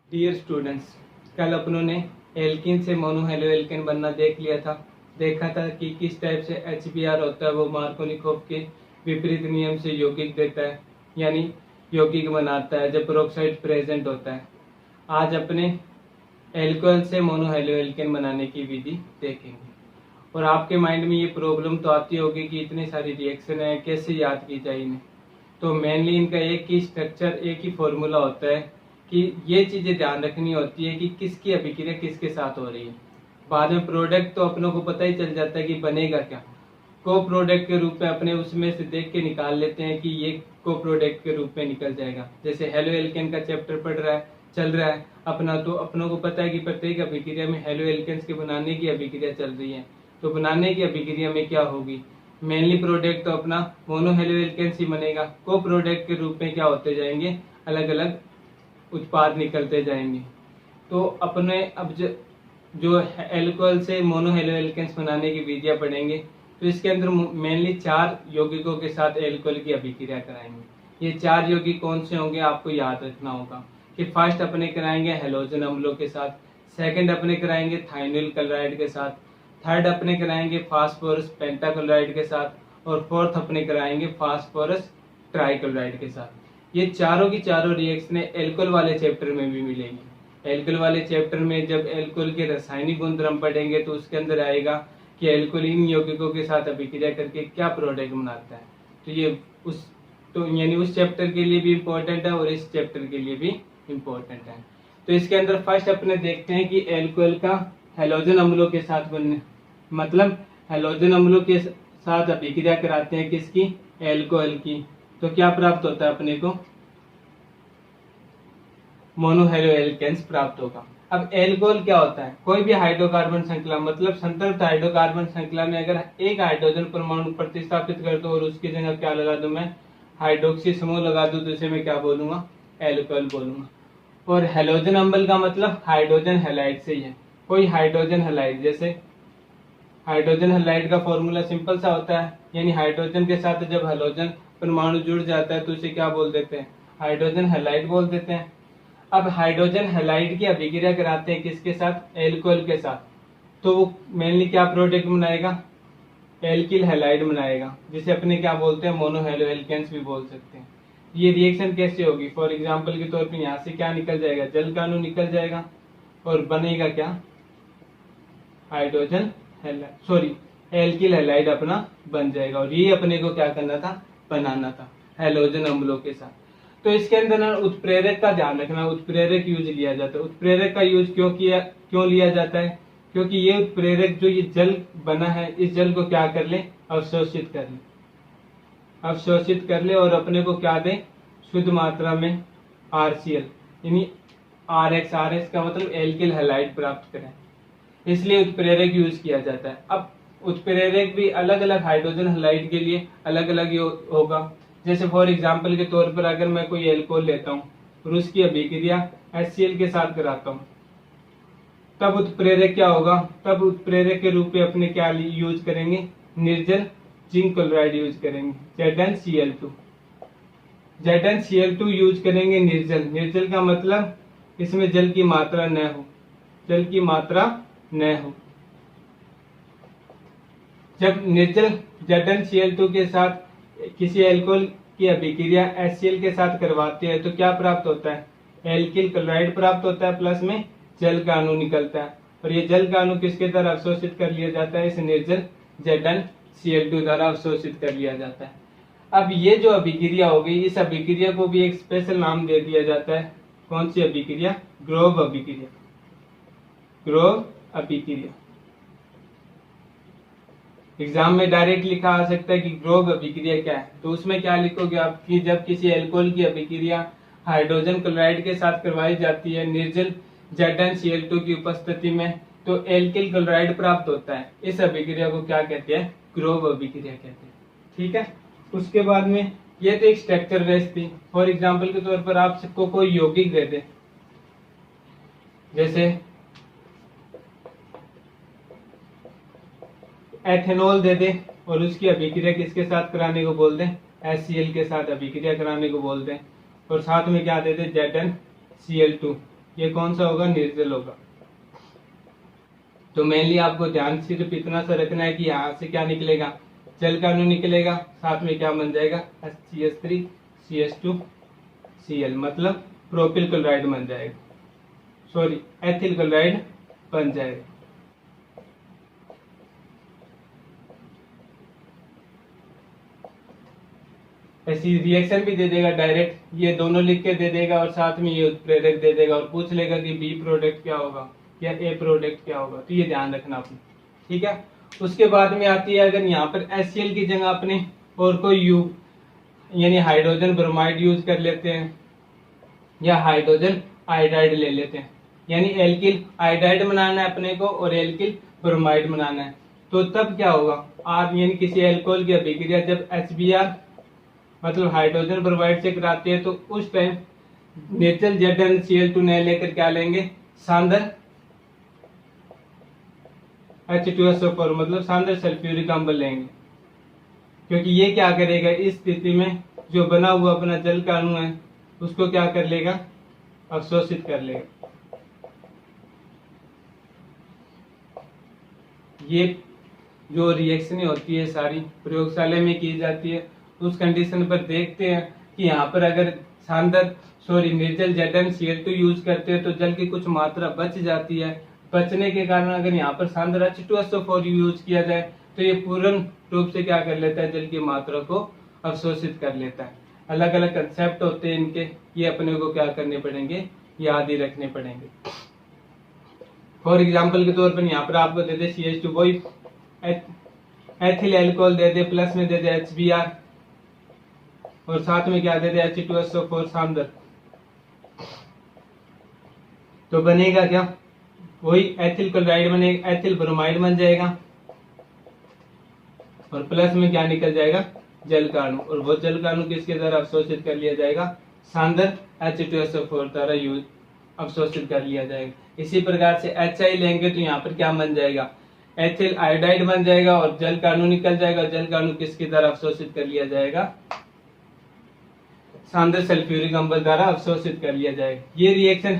Dear students, कल अपनों ने एल्किन से मोनोहेलो एल्केन बनना देख लिया था। देखा था कि किस टाइप से HBr होता है वो मार्कोनिकोव के विपरीत नियम से यौगिक देता है, यानी यौगिक बनाता है जब पेरोक्साइड प्रेजेंट होता है। आज अपने एल्कोहल से मोनोहेलो एल्केन बनाने की विधि देखेंगे। और आपके माइंड में ये प्रॉब्लम तो आती होगी कि इतनी सारी रिएक्शन है, कैसे याद की जाए इन्हें। तो मेनली इनका एक ही स्ट्रक्चर, एक ही फॉर्मूला होता है कि ये चीज़ें ध्यान रखनी होती है कि किसकी अभिक्रिया किसके साथ हो रही है। बाद में प्रोडक्ट तो अपनों को पता ही चल जाता है कि बनेगा क्या। को प्रोडक्ट के रूप में अपने उसमें से देख के निकाल लेते हैं कि ये को प्रोडक्ट के रूप में निकल जाएगा। जैसे हेलो एल्केन का चैप्टर पढ़ रहा है, चल रहा है अपना, तो अपनों को पता है कि प्रत्येक अभिक्रिया में हेलो एल्केन्स के बनाने की अभिक्रिया चल रही है। तो बनाने की अभिक्रिया में क्या होगी, मेनली प्रोडक्ट तो अपना मोनोहेलो एल्केन्स ही बनेगा। को प्रोडक्ट के रूप में क्या होते जाएंगे, अलग अलग उत्पाद निकलते जाएंगे। तो अपने अब जो एल्कोहल से मोनोहेलो एल्केन्स बनाने की विधियां पढ़ेंगे, तो इसके अंदर मेनली 4 यौगिकों के साथ एल्कोहल की अभिक्रिया कराएंगे। ये 4 यौगिक कौन से होंगे आपको याद रखना होगा कि फर्स्ट अपने कराएंगे हेलोजन अम्लों के साथ, सेकंड अपने कराएंगे थाइनिल क्लोराइड के साथ, थर्ड अपने कराएंगे फास्फोरस पेंटाक्लोराइड के साथ, और फोर्थ अपने कराएंगे फास्फोरस ट्राइक्लोराइड के साथ। ये चारों की चारों रिएक्शन एल्कोहल वाले चैप्टर में भी मिलेंगी। एल्कोहल वाले चैप्टर में जब एल्कोहल के रासायनिक गुणधर्म पढ़ेंगे तो उसके अंदर आएगा कि एल्कोहल इन यौगिकों के साथ अभिक्रिया करके क्या प्रोडक्ट बनाता है। तो ये उस चैप्टर के लिए भी इम्पोर्टेंट है और इस चैप्टर के लिए भी इम्पोर्टेंट है। तो इसके अंदर फर्स्ट अपने देखते हैं कि एल्कोहल का हेलोजन अम्लों के साथ बनने, मतलब हेलोजन अम्लों के साथ अभिक्रिया कराते हैं किसकी, एल्कोहल की। तो क्या प्राप्त होता है अपने को, मोनोहेलो एल्केन्स प्राप्त होगा। अब एल्कोहल क्या होता है, कोई भी हाइड्रोकार्बन श्रृंखला, मतलब संतृप्त हाइड्रोकार्बन श्रृंखला में अगर एक हाइड्रोजन परमाणु प्रतिस्थापित कर दो और उसकी जगह क्या लगा दूं मैं, हाइड्रोक्सी समूह लगा दूं, तो इसे मैं क्या बोलूंगा, एल्कोहल बोलूंगा। और हेलोजन अम्ल का मतलब हाइड्रोजन हैलाइड से ही है। कोई हाइड्रोजन हैलाइड, जैसे हाइड्रोजन हैलाइड का फॉर्मूला सिंपल सा होता है, यानी हाइड्रोजन के साथ जब हेलोजन परमाणु जुड़ जाता है तो उसे क्या बोल देते हैं, हाइड्रोजन हैलाइड बोल देते हैं। अब हाइड्रोजन हैलाइड की अभिक्रिया कराते हैं किसके साथ, एल्कोहल के साथ, तो वो मेनली क्या प्रोडक्ट बनाएगा, एल्किल हैलाइड बनाएगा, जिसे अपने क्या बोलते हैं, मोनोहेलो एल्केन्स भी बोल सकते हैं। ये रिएक्शन कैसे होगी, फॉर एग्जांपल के तौर पे यहाँ से क्या निकल जाएगा, जल का अणु निकल जाएगा और बनेगा क्या, हाइड्रोजन एल्किल हैलाइड अपना बन जाएगा। और ये अपने को क्या करना था, बनाना था हेलोजन अम्लों के साथ। तो इसके अंदर ना उत्प्रेरक का ध्यान रखना, उत्प्रेरक यूज लिया जाता है। उत्प्रेरक का यूज क्यों लिया जाता है, क्योंकि ये उत्प्रेरक जो ये जल बना है, इस जल को क्या कर ले, अवशोषित कर ले और अपने को क्या दे, शुद्ध मात्रा में RCl यानी RX का मतलब एल्किल हैलाइड प्राप्त करें, इसलिए उत्प्रेरक यूज किया जाता है। अब उत्प्रेरक भी अलग अलग हाइड्रोजन हैलाइड के लिए अलग अलग होगा। जैसे फॉर एग्जांपल के तौर पर अगर मैं कोई एल्कोहल लेता हूँ और उसकी अभिक्रिया HCl के साथ कराता हूँ, तब उत्प्रेरक क्या होगा, तब उत्प्रेरक के रूप में अपने क्या यूज करेंगे, निर्जल जिंक क्लोराइड यूज करेंगे, ZnCl2 यूज करेंगे। निर्जल का मतलब इसमें जल की मात्रा न हो। जब निर्जल ZnCl2 के साथ किसी एल्कोहल की अभिक्रिया HCl के साथ करवाते हैं तो क्या प्राप्त होता है, एल्किल क्लोराइड प्राप्त होता है, प्लस में जल का अणु निकलता है। और ये जल का अणु किसके द्वारा अवशोषित कर लिया जाता है, इस निर्जल ZnCl2 द्वारा अवशोषित कर लिया जाता है। अब ये जो अभिक्रिया हो गई, इस अभिक्रिया को भी एक स्पेशल नाम दे दिया जाता है। कौन सी अभिक्रिया, ग्रोव अभिक्रिया। एग्जाम में डायरेक्ट लिखा आ सकता है कि ग्रोव अभिक्रिया क्या है, तो उसमें क्या लिखोगे आप कि जब किसी एल्कोहल की अभिक्रिया हाइड्रोजन क्लोराइड के साथ करवाई जाती है निर्जल ZnCl2 की उपस्थिति में, तो एल्किल क्लोराइड प्राप्त होता है। इस अभिक्रिया को क्या कहते हैं, ग्रोव अभिक्रिया कहते हैं। ठीक है, उसके बाद में ये तो एक स्ट्रक्चर बेस थी। फॉर एग्जांपल के तौर पर आप सबको कोई यौगिक दे दे, जैसे एथेनॉल दे दे और उसकी अभिक्रिया किसके साथ कराने को बोल दें, HCl के साथ अभिक्रिया कराने को बोल दें, और साथ में क्या दे दे, ZnCl2 ये कौन सा होगा, निर्जल होगा। तो मेनली आपको ध्यान सिर्फ इतना सा रखना है कि यहाँ से क्या निकलेगा, जल का अणु निकलेगा, साथ में क्या बन जाएगा, HCH3 CH2 Cl, मतलब प्रोपिल क्लोराइड बन जाएगा, सॉरी एथिल क्लोराइड बन जाएगा। ऐसी रिएक्शन भी दे देगा डायरेक्ट, ये दोनों लिख के दे देगा और साथ में ये उत्प्रेरक दे देगा और पूछ लेगा कि बी प्रोडक्ट क्या होगा या ए प्रोडक्ट क्या होगा। तो ये ध्यान रखना आपने, ठीक है। उसके बाद में आती है, अगर यहाँ पर HCl की जगह अपने और कोई यू यानी हाइड्रोजन ब्रोमाइड यूज कर लेते हैं या हाइड्रोजन आयोडाइड ले लेते हैं, यानी एल्किल आयोडाइड बनाना है अपने को और एल्किल ब्रोमाइड बनाना है, तो तब क्या होगा, आप यानी किसी एल्कोहल की अभिक्रिया जब HBr मतलब हाइड्रोजन ब्रोमाइड से कराते हैं तो उस टाइम नेचुरल ZnCl2 नहीं लेकर क्या लेंगे, सांद्र H2SO4 मतलब सांद्र सल्फ्यूरिक अम्ल लेंगे, क्योंकि ये क्या करेगा, इस स्थिति में जो बना हुआ अपना जल का अणु है उसको क्या कर लेगा, अवशोषित कर लेगा। ये जो रिएक्शनें होती है सारी प्रयोगशाला में की जाती है, उस कंडीशन पर देखते हैं कि यहाँ पर अगर निर्जल ZnCl2 यूज करते हैं तो जल की कुछ मात्रा बच जाती है। बचने के कारण अगर यहाँ पर सांद्र H2SO4 यूज किया जाए तो ये पूर्ण रूप से क्या कर लेता है, जल की मात्रा को अवशोषित कर लेता है। अलग अलग कंसेप्ट होते हैं इनके, ये अपने को क्या करने पड़ेंगे, याद ही रखने पड़ेंगे। फॉर एग्जाम्पल के तौर पर यहाँ पर आपको दे दे CH2, वही एथिल एल्कोहल दे दे, प्लस में दे दे HBr और साथ में क्या दे दे H2SO4 सांद्र, तो बनेगा क्या, वही एथिल क्लोराइड बनेगा, एथिल ब्रोमाइड बन जाएगा और प्लस में क्या निकल जाएगा, जल का अणु, और वो जल का अणु किसके द्वारा अवशोषित कर लिया जाएगा, सांद्र H2SO4 द्वारा यूज अवशोषित कर लिया जाएगा। इसी प्रकार से HI लेंगे तो यहाँ पर क्या बन जाएगा, एथिल आयोडाइड बन जाएगा और जल का अणु निकल जाएगा। जल का अणु किसके द्वारा अवशोषित कर लिया जाएगा, सांद्र सल्फ्यूरिक अम्ल द्वारा अवशोषित कर लिया जाएगा। ये रिएक्शन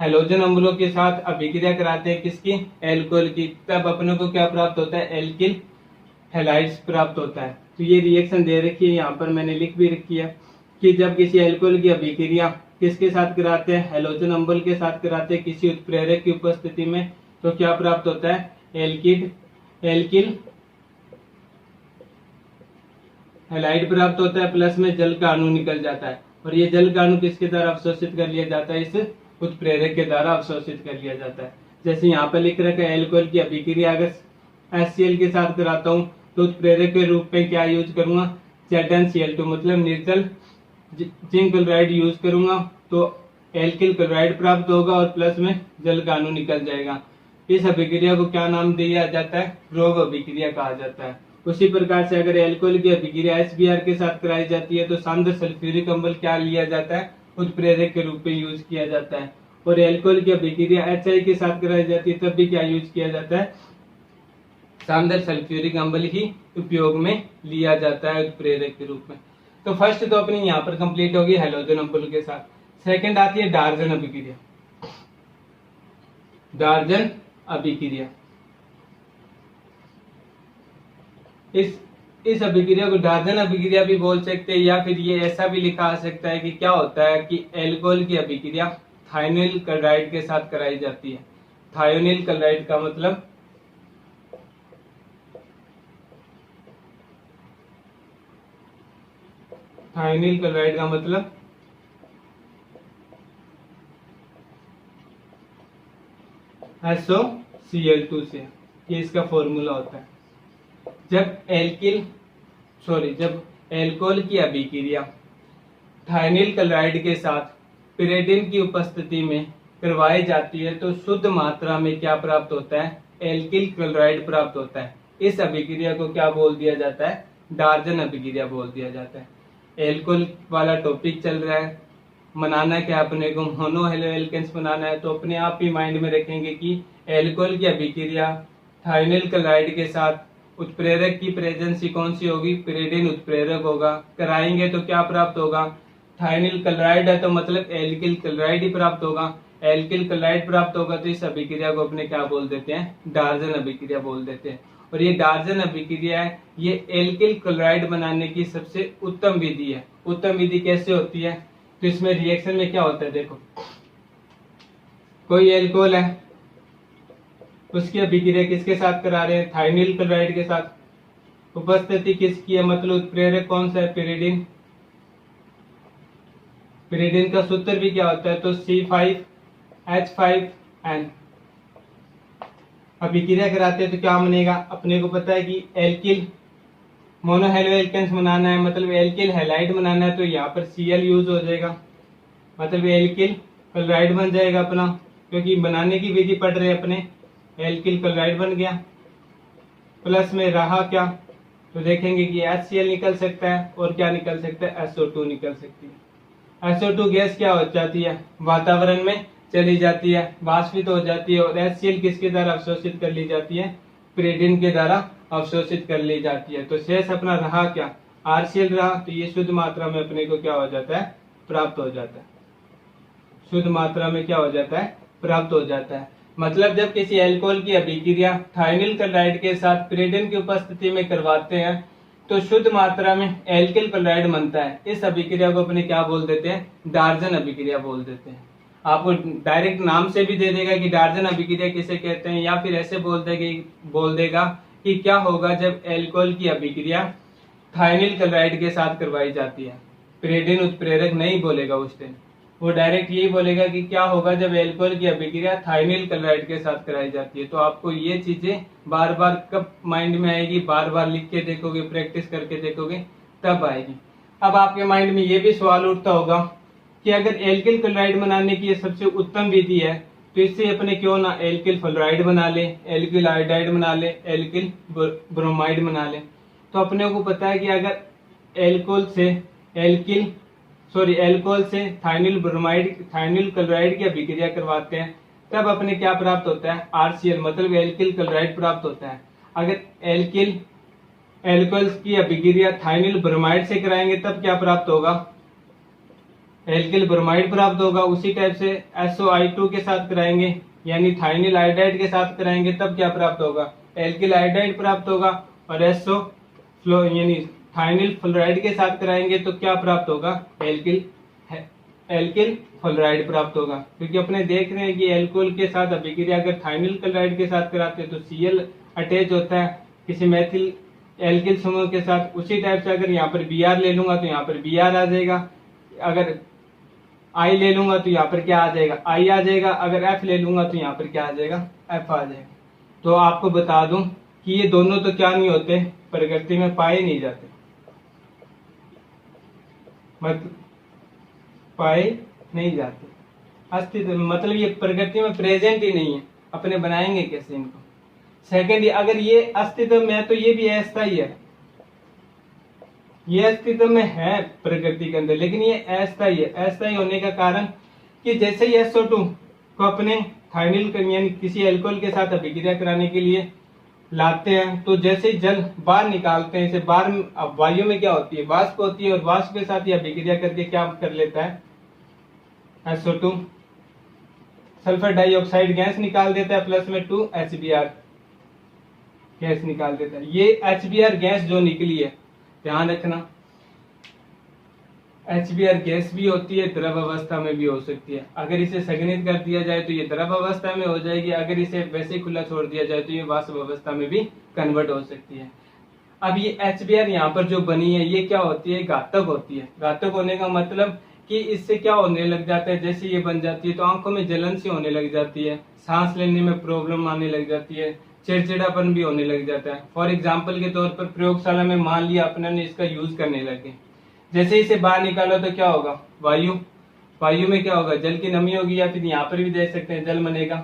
हैलोजन अम्लों के साथ अभिक्रिया कराते हैं किसकी, एल्कोहल की, तब अपने को क्या प्राप्त होता है, एल्किल हैलाइड्स प्राप्त होता है। तो ये रिएक्शन दे रखी है, यहाँ पर मैंने लिख भी रखी है कि जब किसी एल्कोहल की अभिक्रिया किसके साथ कराते हैं, हैलोजन अम्ल के साथ कराते हैं किसी उत्प्रेरक की उपस्थिति में, तो क्या प्राप्त होता है, एल्किल हैलाइड प्राप्त होता है, प्लस में जल का अणु निकल जाता है और ये जल का अणु किसके द्वारा अवशोषित कर लिया जाता है, इस उत्प्रेरक के द्वारा अवशोषित कर लिया जाता है। जैसे यहाँ पर लिख रखा है, एल्कोहल की अभिक्रिया अगर HCl के साथ कराता हूँ तो उत्प्रेरक के रूप में क्या यूज करूंगा, ZnCl2 मतलब निर्जल जिंक क्लोराइड यूज करूंगा, तो एल्किल क्लोराइड प्राप्त होगा और प्लस में जल का अणु निकल जाएगा। इस अभिक्रिया को क्या नाम दिया जाता है, रोग अभिक्रिया कहा जाता है। उसी प्रकार से अगर एल्कोहल की अभिक्रिया HBr के साथ कराई जाती है तो सांद्र सल्फ्यूरिक अम्ल क्या लिया जाता है, उत्प्रेरक के रूप में यूज किया जाता है। और एल्कोहल की अभिक्रिया HI के साथ कराई जाती है तब भी क्या यूज किया जाता है, सांद्र सल्फ्यूरिक अम्ल ही उपयोग में लिया जाता है उत्प्रेरक के रूप में। तो फर्स्ट तो अपनी यहाँ पर कंप्लीट होगी हैलोजन अम्ल के साथ। सेकंड आती है डार्जन अभिक्रिया। डार्जन अभिक्रिया, इस अभिक्रिया को डार्जन अभिक्रिया भी बोल सकते हैं, या फिर ये ऐसा भी लिखा आ सकता है कि क्या होता है कि एल्कोहल की अभिक्रिया थायोनिल क्लोराइड के साथ कराई जाती है। थायोनिल क्लोराइड का मतलब SOCl2 से, ये इसका फॉर्मूला होता है। जब एल्कोहल की अभिक्रिया थायोनिल क्लोराइड के साथ पिरिडिन की उपस्थिति में करवाई जाती है तो शुद्ध मात्रा में क्या प्राप्त होता है, एल्किल क्लोराइड प्राप्त होता है। इस अभिक्रिया को क्या बोल दिया जाता है, डार्जन अभिक्रिया बोल दिया जाता है। एल्कोहल वाला टॉपिक चल रहा है, बनाना क्या अपने को, मोनो हेलो एल्केन्स बनाना है, तो अपने आप ही माइंड में रखेंगे कि एल्कोहल की अभिक्रिया थायोनिल क्लोराइड के साथ उत्प्रेरक की प्रेजेंस कौन सी होगी, पिरिडिन उत्प्रेरक होगा। कराएंगे तो क्या प्राप्त होगा, थायोनिल क्लोराइड है तो मतलब एल्किल क्लोराइड ही प्राप्त होगा। एल्किल क्लोराइड प्राप्त होगा तो इस अभिक्रिया को अपने क्या बोल देते हैं, डार्जन अभिक्रिया बोल देते हैं। और ये डार्जन अभिक्रिया है, ये एल्किल क्लोराइड बनाने की सबसे उत्तम विधि है। उत्तम विधि कैसे होती है, तो इसमें रिएक्शन में क्या होता है, देखो कोई एल्कोहल है, उसकी अभिक्रिया किसके साथ करा रहे हैं, थाइनिल क्लोराइड के साथ। उपस्थिति किसकी है, मतलब उत्प्रेरक कौन सा है, पिरिडिन। पिरिडिन का सूत्र भी क्या होता है, तो C5H5N। अभिक्रिया कराते हैं तो क्या बनेगा, अपने को पता है कि एल्किल मोनोहैलो एल्केन्स बनाना है, मतलब एल्किल हैलाइड बनाना है, तो यहाँ पर Cl यूज हो जाएगा, मतलब एल्किल क्लोराइड बन जाएगा अपना, क्योंकि बनाने की विधि पढ़ रहे हैं अपने। एल्किल क्लोराइड बन गया, प्लस में रहा क्या, तो देखेंगे कि HCl निकल सकता है और क्या निकल सकता है, SO2 निकल सकती है। SO2 गैस क्या हो जाती है, वातावरण में चली जाती है, वाष्पित हो जाती है, और HCl किसके द्वारा अवशोषित कर ली जाती है, पिरिडिन के द्वारा अवशोषित कर ली जाती है। तो शेष अपना रहा क्या, RCl रहा, तो ये शुद्ध मात्रा में अपने को क्या हो जाता है, प्राप्त हो जाता है। शुद्ध मात्रा में क्या हो जाता है, प्राप्त हो जाता है। मतलब जब किसी एल्कोहल की अभिक्रिया थाइनिल क्लोराइड के साथ पिरिडिन की उपस्थिति में करवाते हैं तो शुद्ध मात्रा में एल्किल क्लोराइड बनता है। इस अभिक्रिया को अपने क्या बोल देते हैं, डार्जन अभिक्रिया बोल देते हैं। आपको डायरेक्ट नाम से भी दे देगा कि डार्जन अभिक्रिया किसे कहते हैं, या फिर ऐसे बोल देगा कि क्या होगा जब एल्कोहल की अभिक्रिया थाइनिल क्लोराइड के साथ करवाई जाती है। पिरिडिन उत्प्रेरक नहीं बोलेगा उस दिन, वो डायरेक्ट यही बोलेगा कि क्या होगा जब एल्कोहल की अभिक्रिया थाइनिल क्लोराइड के साथ कराई जाती है। तो आपको ये चीजें बार बार कब माइंड में आएगी, बार बार लिख के देखोगे, प्रैक्टिस करके देखोगे, तब आएगी। अब आपके माइंड में ये भी सवाल उठता होगा कि अगर एल्किल क्लोराइड बनाने की ये सबसे उत्तम विधि है तो इससे अपने क्यों ना एल्किल फ्लोराइड बना ले, एल्किल आयोडाइड बना ले, एल्किल ब्रोमाइड बना ले। तो अपने को पता है कि अगर एल्कोहल से थाइनिल क्लोराइड की अभिक्रिया करवाते हैं तब अपने क्या प्राप्त होता है, RCl, मतलब एल्किल क्लोराइड प्राप्त होता है। अगर एल्कोहल की अभिक्रिया थाइनिल ब्रोमाइड से कराएंगे तब क्या प्राप्त होगा, एल्किल ब्रोमाइड प्राप्त होगा। उसी टाइप से SOI2 के साथ कराएंगे यानी थाइनिल आयोडाइड के साथ कराएंगे तब क्या प्राप्त होगा, एल्किल आयोडाइड प्राप्त होगा। और यानी थाइनिल फ्लोराइड के साथ कराएंगे तो क्या प्राप्त होगा, एल्किल फ्लोराइड प्राप्त होगा। क्योंकि अपने देख रहे हैं कि एल्कोहल के साथ अभिक्रिया अगर थाइनिल क्लोराइड के साथ कराते हैं तो Cl अटैच होता है किसी मेथिल एल्किल समूह के साथ। उसी टाइप से अगर यहाँ पर Br ले लूंगा तो यहाँ पर Br आ जाएगा, अगर I ले लूंगा तो यहाँ पर क्या आ जाएगा, I आ जाएगा, अगर F ले लूंगा तो यहाँ पर क्या आ जाएगा, F आ जाएगा। तो आपको बता दूं कि ये दोनों तो क्या नहीं होते, प्रकृति में पाए नहीं जाते, मतलब पाए नहीं जाते, अस्तित्व मतलब ये प्रकृति में प्रेजेंट ही नहीं है, अपने बनाएंगे कैसे इनको। सेकेंड, अगर ये अस्तित्व में है तो ये भी अस्थायी है, ये अस्तित्व में है प्रकृति के अंदर लेकिन ये अस्थायी है। अस्थायी होने का कारण कि जैसे ही SO2 को अपने थाइनिल यानी किसी एल्कोहल के साथ अभिक्रिया कराने के लिए लाते हैं तो जैसे ही जल बाहर निकालते हैं, इसे बाहर वायु में क्या होती है, वाष्प होती है, और वाष्प के साथ ये अभिक्रिया करके क्या कर लेता है, SO2 सल्फर डाइऑक्साइड गैस निकाल देता है, प्लस में 2 HBr गैस निकाल देता है। ये HBr गैस जो निकली है, ध्यान रखना, HBr गैस भी होती है, द्रव अवस्था में भी हो सकती है। अगर इसे संघनित कर दिया जाए तो ये द्रव अवस्था में हो जाएगी, अगर इसे वैसे खुला छोड़ दिया जाए तो ये वाष्प अवस्था में भी कन्वर्ट हो सकती है। अब ये HBr यहाँ पर जो बनी है ये क्या होती है, घातक होती है। घातक होने का मतलब कि इससे क्या होने लग जाता है, जैसे ये बन जाती है तो आंखों में जलन सी होने लग जाती है, सांस लेने में प्रॉब्लम आने लग जाती है, चिड़चिड़ापन भी होने लग जाता है। फॉर एग्जाम्पल के तौर पर प्रयोगशाला में मान लिया अपने ने इसका यूज करने लगे, जैसे इसे बाहर निकालो तो क्या होगा, वायु में क्या होगा, जल की नमी होगी, या फिर यहाँ पर भी देख सकते हैं जल बनेगा,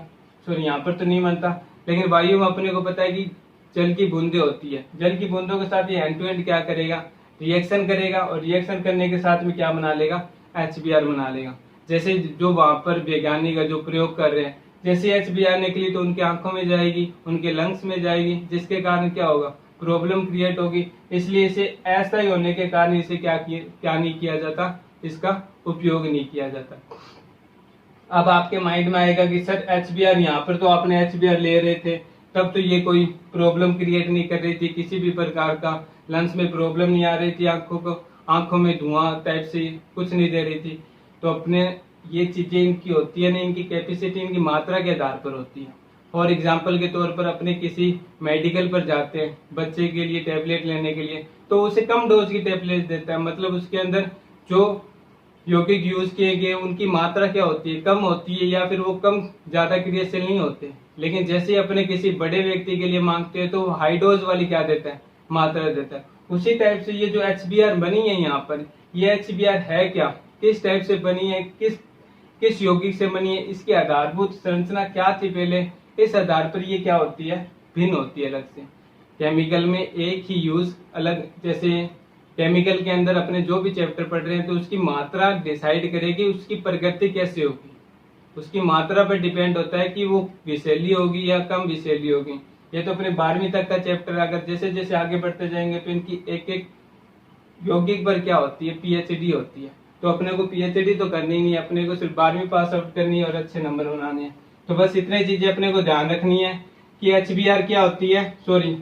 सॉरी यहाँ पर तो नहीं बनता, लेकिन वायु में अपने को पता है कि जल की बूंदें होती है। जल की बूंदों के साथ ये एंड टू एंड क्या करेगा, रिएक्शन करेगा, और रिएक्शन करने के साथ में क्या बना लेगा, HBr बना लेगा। जैसे जो वहां पर वैज्ञानिक जो प्रयोग कर रहे हैं, जैसे HBr निकली तो उनके आंखों में जाएगी, उनके लंग्स में जाएगी, जिसके कारण क्या होगा, प्रॉब्लम क्रिएट होगी। इसलिए इसे ऐसा ही होने के कारण इसे क्या नहीं किया जाता, इसका उपयोग नहीं किया जाता। अब आपके माइंड में आएगा कि सर HBr, यहाँ पर तो आपने HBr ले रहे थे, तब तो ये कोई प्रॉब्लम क्रिएट नहीं कर रही थी, किसी भी प्रकार का लंग्स में प्रॉब्लम नहीं आ रही थी, आंखों में धुआं टाइप से कुछ नहीं दे रही थी। तो अपने ये चीजें इनकी होती है ना, इनकी कैपेसिटी इनकी मात्रा के आधार पर होती है। फॉर एग्जाम्पल के तौर पर अपने किसी मेडिकल पर जाते हैं बच्चे के लिए टेबलेट लेने के लिए, तो उसे कम डोज की टेबलेट देता है, मतलब उसके अंदर जो यौगिक यूज किए गए उनकी मात्रा क्या होती है, कम होती है, या फिर वो कम ज्यादा क्रियाशील नहीं होते। लेकिन जैसे ही अपने किसी बड़े व्यक्ति के लिए मांगते हैं तो हाई डोज वाली क्या देता है, मात्रा देता है। उसी टाइप से ये जो HBr बनी है यहाँ पर, ये HBr है क्या, किस टाइप से बनी है, किस किस यौगिक से बनी है, इसकी आधारभूत संरचना क्या थी पहले, इस आधार पर ये क्या होती है, भिन्न होती है अलग से। केमिकल में एक ही यूज अलग, जैसे केमिकल के अंदर अपने जो भी चैप्टर पढ़ रहे हैं तो उसकी मात्रा डिसाइड करेगी उसकी प्रकृति कैसे होगी, उसकी मात्रा पर डिपेंड होता है कि वो विषैली होगी या कम विषैली होगी। ये तो अपने 12वीं तक का चैप्टर, अगर जैसे जैसे आगे बढ़ते जाएंगे तो इनकी एक एक यौगिक पर क्या होती है, PhD होती है। तो अपने को PhD तो करनी ही नहीं है, अपने को सिर्फ 12वीं पास आउट करनी है और अच्छे नंबर बनाने हैं। तो बस इतनी चीजें अपने को ध्यान रखनी है कि HBr क्या होती है, सॉरी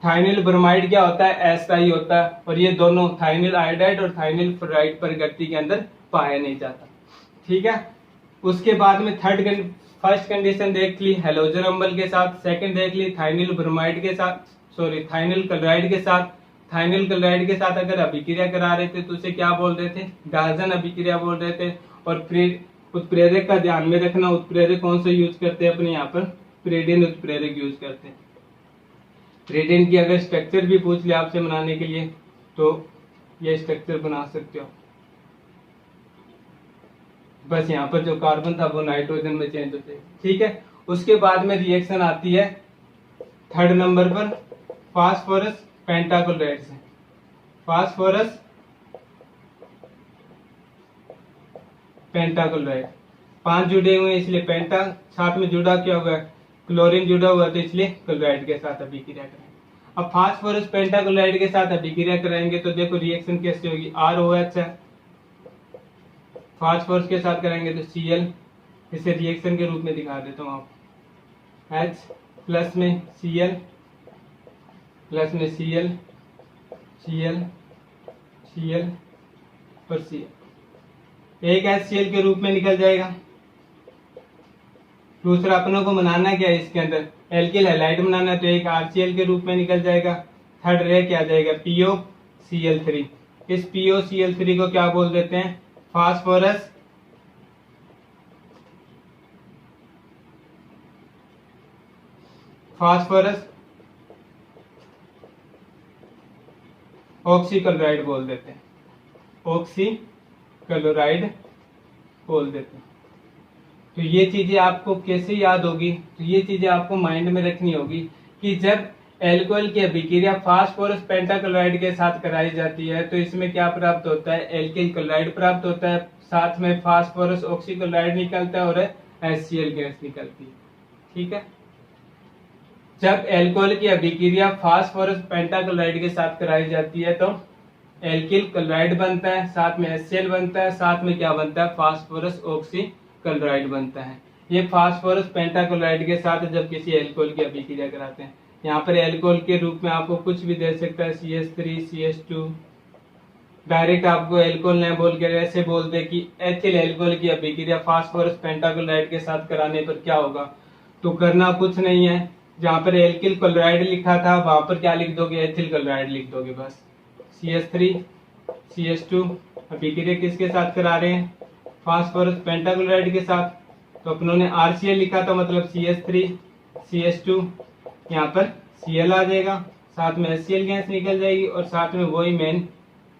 थाइनिल ब्रोमाइड क्या होता है, SI होता है, और ये दोनों थाइनिल आयोडाइड और थाइनिल फ्लोराइड प्रकृति के अंदर पाया नहीं जाता। ठीक है, उसके बाद में फर्स्ट कंडीशन देख ली हेलोजन अम्ल के साथ, सेकंड देख ली थाइनिल ब्रोमाइड के साथ, सॉरी थाइनिल क्लोराइड के साथ। थाइनिल क्लोराइड के साथ अगर अभिक्रिया करा रहे थे तो उसे क्या बोल रहे थे, डायजन अभिक्रिया बोल रहे थे। और उत्प्रेरक का ध्यान में रखना, उत्प्रेरक कौन से यूज करते हैं अपने यहाँ पर, प्रेडिन उत्प्रेरक यूज करते हैं। प्रेडिन की अगर स्ट्रक्चर भी पूछ लिया आपसे बनाने के लिए तो ये स्ट्रक्चर बना सकते हो। बस यहाँ पर जो कार्बन था वो नाइट्रोजन में चेंज हो जाएगा। ठीक है, उसके बाद में रिएक्शन आती है थर्ड नंबर पर फास्फोरस पेंटाक्लोराइड से। फास्फोरस पेंटाक्लोराइड, 5 जुड़े हुए इसलिए पेंटा, साथ में जुड़ा क्या होगा, क्लोरीन जुड़ा हुआ, तो इसलिए क्लोराइड के साथ अभिक्रिया करेंगे। अब फास्फोरस पेंटाक्लोराइड के साथ अभिक्रिया कराएंगे तो देखो रिएक्शन कैसे होगी, ROH है, फास्फोरस के साथ करेंगे तो Cl, इसे रिएक्शन के रूप में दिखा देता हूँ आपको, H प्लस में Cl, प्लस में Cl, Cl, Cl और Cl, एक HCl के रूप में निकल जाएगा। दूसरा अपनों को बनाना क्या है, इसके अंदर एल्किल हैलाइड बनाना है तो एक RCl के रूप में निकल जाएगा। थर्ड रे क्या जाएगा, POCl3। इस POCl3 को क्या बोल देते हैं, फास्फोरस ऑक्सीक्लोराइड बोल देते हैं, ऑक्सीक्लोराइड बोल देते हैं। तो ये चीजें आपको कैसे याद होगी, तो ये चीजें आपको माइंड में रखनी होगी कि जब एल्कोहल की अभिक्रिया फास्फोरस पेंटाक्लोराइड के साथ कराई जाती है तो इसमें क्या प्राप्त होता है, एल्किल क्लोराइड प्राप्त होता है, साथ में फास्फोरस ऑक्सीक्लोराइड निकलता है और HCl गैस निकलती है। ठीक है, जब एल्कोहल की अभिक्रिया फास्फोरस पेंटाक्लोराइड के साथ कराई जाती है तो एल्किल क्लोराइड बनता है, साथ में HCl बनता है, साथ में क्या बनता है, फास्फोरस ऑक्सीक्लोराइड बनता है। ये फास्फोरस पेंटाक्लोराइड के साथ जब किसी एल्कोहल की अभिक्रिया कराते हैं, यहाँ पर एल्कोहल के रूप में आपको कुछ भी दे सकता है, CH3 CH2, डायरेक्ट आपको एल्कोहल न बोल के ऐसे बोल दे कि एथिल एल्कोहल की अभिक्रिया फास्फोरस पेंटाक्लोराइड के साथ कराने पर क्या होगा, तो करना कुछ नहीं है, जहाँ पर एल्किल क्लोराइड लिखा था वहां पर क्या लिख दोगे, एथिल क्लोराइड लिख दोगे बस। CH3 CH2 अभिक्रिया किसके साथ करा रहे हैं, फास्फोरस पेंटाक्लोराइड के साथ, तो अपनों ने RCl लिखा था मतलब CH3 CH2, यहाँ पर Cl आ जाएगा, साथ में HCl गैस निकल जाएगी और साथ में वही मेन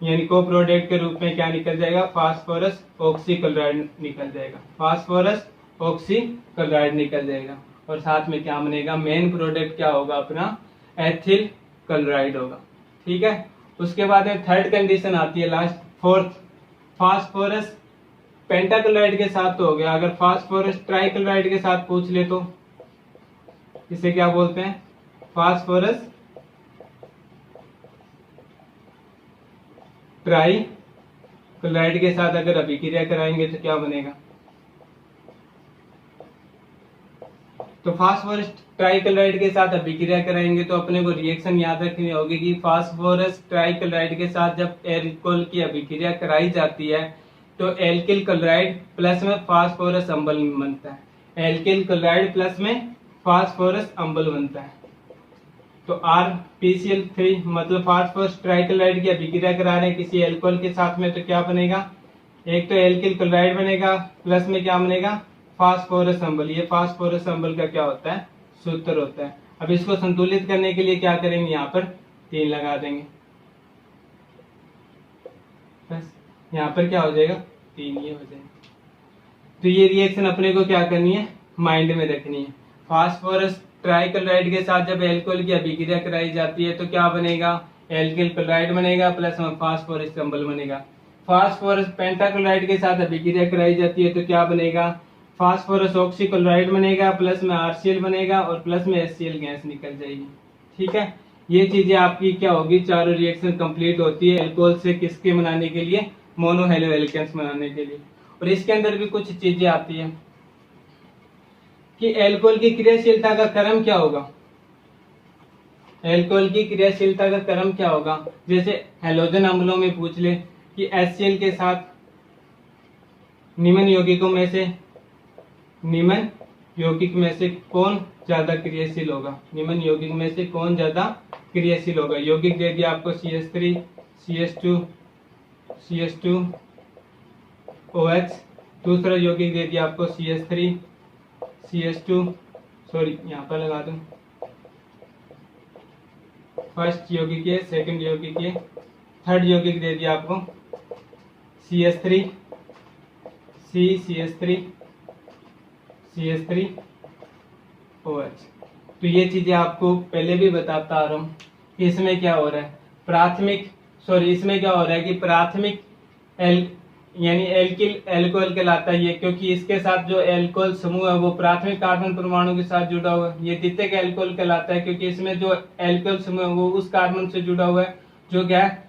यानी को प्रोडक्ट के रूप में क्या निकल जाएगा, फास्फोरस ऑक्सीक्लोराइड निकल जाएगा, फास्फोरस ऑक्सीक्लोराइड निकल जाएगा और साथ में क्या बनेगा, मेन प्रोडक्ट क्या होगा अपना, एथिल क्लोराइड होगा। ठीक है, उसके बाद में थर्ड कंडीशन आती है लास्ट, फोर्थ, फास्फोरस पेंटाक्लोराइड के साथ तो हो गया, अगर फास्फोरस ट्राइक्लोराइड के साथ पूछ ले तो इसे क्या बोलते हैं, फास्फोरस ट्राइक्लोराइड के साथ अगर अभिक्रिया कराएंगे तो क्या बनेगा, तो फास्फोरस ट्राइक्लोराइड के साथ अभिक्रिया कराएंगे तो अपने को रिएक्शन याद रखनी होगी कि फास्फोरस ट्राइक्लोराइड के साथ जब एल्कोहल की अभिक्रिया कराई जाती है तो एल्किल क्लोराइड प्लस में फास्फोरस अम्ल बनता है। एल्किल क्लोराइड प्लस में फास्फोरस अम्ल बनता है। तो RPCl3 मतलब फास्फोरस ट्राइक्लोराइड की अभिक्रिया करा रहे हैं किसी एल्कोहल के साथ में, तो क्या बनेगा, एक तो एल्किल क्लोराइड बनेगा प्लस में क्या बनेगा, फास्फोरस अम्ल। ये फास्फोरस अम्ल का क्या होता है, सूत्र होता है। अब इसको संतुलित करने के लिए क्या करेंगे, यहाँ पर 3 लगा देंगे, बस यहाँ पर क्या हो जाएगा 3 ये हो जाएगा। तो ये रिएक्शन अपने को क्या करनी है, माइंड में रखनी है। फास्फोरस ट्राइक्लोराइड के साथ जब एल्कोहल की अभिक्रिया कराई जाती है तो क्या बनेगा, एल्किल क्लोराइड बनेगा प्लस में फास्फोरस अम्ल बनेगा। फास्फोरस पेंटाक्लोराइड के साथ अभिक्रिया कराई जाती है तो क्या बनेगा, फास्फोरस ऑक्सीक्लोराइड बनेगा प्लस में RCl बनेगा और प्लस में HCl गैस निकल जाएगी। ठीक है, ये चीजें आपकी क्या होगी, चारों रिएक्शन कंप्लीट होती है एल्कोहल से किसके बनाने के लिए, मोनो हेलो एल्केन्स बनाने के लिए। और इसके अंदर भी कुछ चीजें आती है कि एल्कोहल की क्रियाशीलता का क्रम क्या होगा, एल्कोहल की क्रियाशीलता का क्रम क्या होगा। जैसे हैलोजन अम्लों में पूछ ले कि HCl के साथ निम्न यौगिकों में से कौन ज्यादा क्रियाशील होगा, निम्न यौगिक में से कौन ज्यादा क्रियाशील होगा। यौगिक दे दिया आपको CH3 CH2 OH, दूसरा यौगिक दे दिया आपको CH3 CH2 सॉरी यहाँ पर लगा दूं, फर्स्ट यौगिक है, सेकंड यौगिक है, थर्ड यौगिक दे दिया आपको CH3 CH3 OH। तो ये चीजें आपको पहले भी बताता आ रहा हूँ कि इसमें क्या हो रहा है, इसमें क्या हो रहा है कि प्राथमिक यानी एल्किल एल्कोहल कहलाता है ये, क्योंकि इसके साथ जो एल्कोहल समूह है वो प्राथमिक कार्बन परमाणु के साथ जुड़ा हुआ है। ये द्वितीयक एल्कोहल कहलाता है क्योंकि इसमें जो एल्कोहल समूह है वो उस कार्बन से जुड़ा हुआ है जो क्या है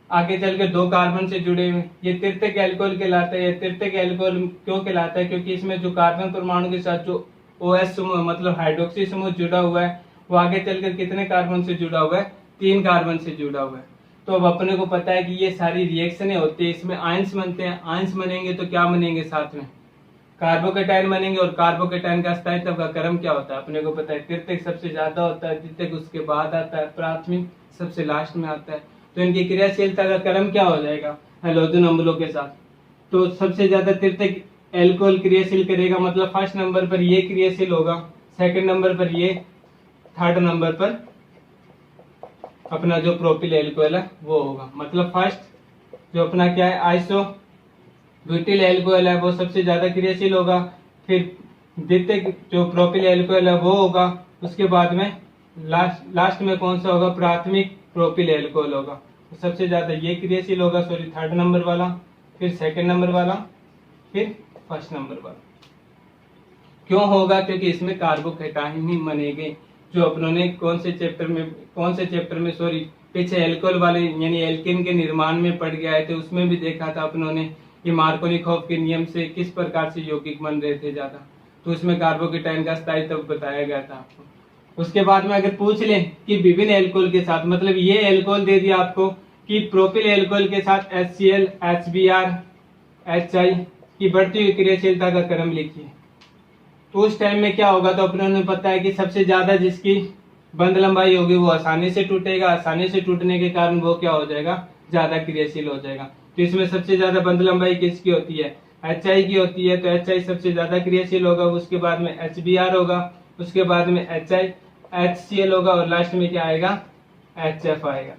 आगे चल के 2 कार्बन से जुड़े हुए। ये तृतीयक एल्कोहल कहलाता है। ये तृतीयक एल्कोहल क्यों कहलाता है, क्योंकि इसमें जो कार्बन परमाणु के साथ जो OH समूह मतलब हाइड्रोक्सी समूह जुड़ा हुआ है वो आगे चलकर कितने कार्बन से जुड़ा हुआ है, 3 कार्बन से जुड़ा हुआ है। तो अब अपने को पता है कि ये सारी रिएक्शनें होती है, इसमें आयंस बनते हैं। आयंस बनेंगे तो क्या बनेंगे, साथ में कार्बोकेटाइन बनेंगे। और कार्बोकेटाइन का स्थायित्व का क्रम क्या होता है, अपने को पता है, तृतीयक सबसे ज्यादा होता है, द्वितीयक उसके बाद आता है, प्राथमिक सबसे लास्ट में आता है। तो इनकी क्रियाशीलता का क्रम क्या हो जाएगा हैलोजन अम्लों के साथ, तो सबसे ज्यादा तृतीयक एल्कोहल क्रियाशील करेगा, मतलब फर्स्ट नंबर पर ये क्रियाशील होगा, सेकंड नंबर पर ये, थर्ड नंबर पर अपना जो प्रोपिल एल्कोहल है वो होगा। मतलब फर्स्ट जो अपना क्या है आइसो ब्यूटिल एल्कोहल है वो सबसे ज्यादा क्रियाशील होगा, फिर द्वितीय जो प्रोपिल एल्कोहल है वो होगा, उसके बाद में लास्ट में कौन सा होगा, प्राथमिक प्रोपिल एल्कोहल होगा। तो सबसे ज्यादा ये क्रियाशील होगा, सॉरी थर्ड नंबर वाला, फिर सेकंड नंबर वाला, फिर फर्स्ट नंबर वाला। क्यों होगा, क्योंकि इसमें कार्बोकेटाइन ही बनेंगे, जो अपनों ने कौन से चैप्टर में सॉरी पीछे एल्कोहल वाले यानी एल्केन के निर्माण में पढ़ गया है, तो उसमें भी देखा था अपनों ने कि मार्कोनिकोव के नियम से किस प्रकार से यौगिक बन रहे थे ज्यादा, तो उसमें कार्बोकेटाइन का स्थायित्व बताया गया था आपको। उसके बाद में अगर पूछ ले कि विभिन्न एल्कोहल के साथ, मतलब ये एल्कोहल दे दिया आपको कि प्रोपिल एल्कोहल के साथ HCl, HBr, HI की बढ़ती हुई क्रियाशीलता का क्रम लिखिए, तो उस टाइम में क्या होगा, तो अपनों ने पता है कि सबसे ज्यादा जिसकी बंध लंबाई होगी वो आसानी से टूटेगा, आसानी से टूटने के कारण वो क्या हो जाएगा, ज्यादा क्रियाशील हो जाएगा। तो इसमें सबसे ज्यादा बंध लंबाई किसकी होती है, HI की होती है, तो HI सबसे ज्यादा क्रियाशील होगा, उसके बाद में HBr होगा, उसके बाद में HI, HCl होगा और लास्ट में क्या आएगा, HF आएगा।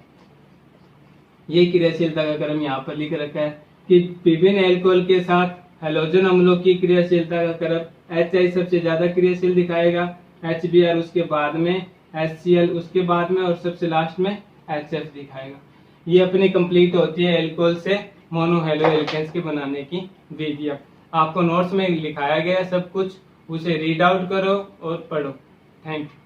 ये क्रियाशीलता का क्रम यहाँ पर लिख रखा है कि विभिन्न एल्कोहल के साथ हैलोजन अम्लों की क्रियाशीलता का क्रम HI सबसे ज्यादा क्रियाशील दिखाएगा, HBr उसके बाद में, HCl उसके बाद में और सबसे लास्ट में HF दिखाएगा। ये अपनी कंप्लीट होती है एल्कोहल से मोनो हेलो एल्केन्स के बनाने की विधि। आपको नोट्स में लिखाया गया सब कुछ, उसे रीड आउट करो और पढ़ो। Thank you.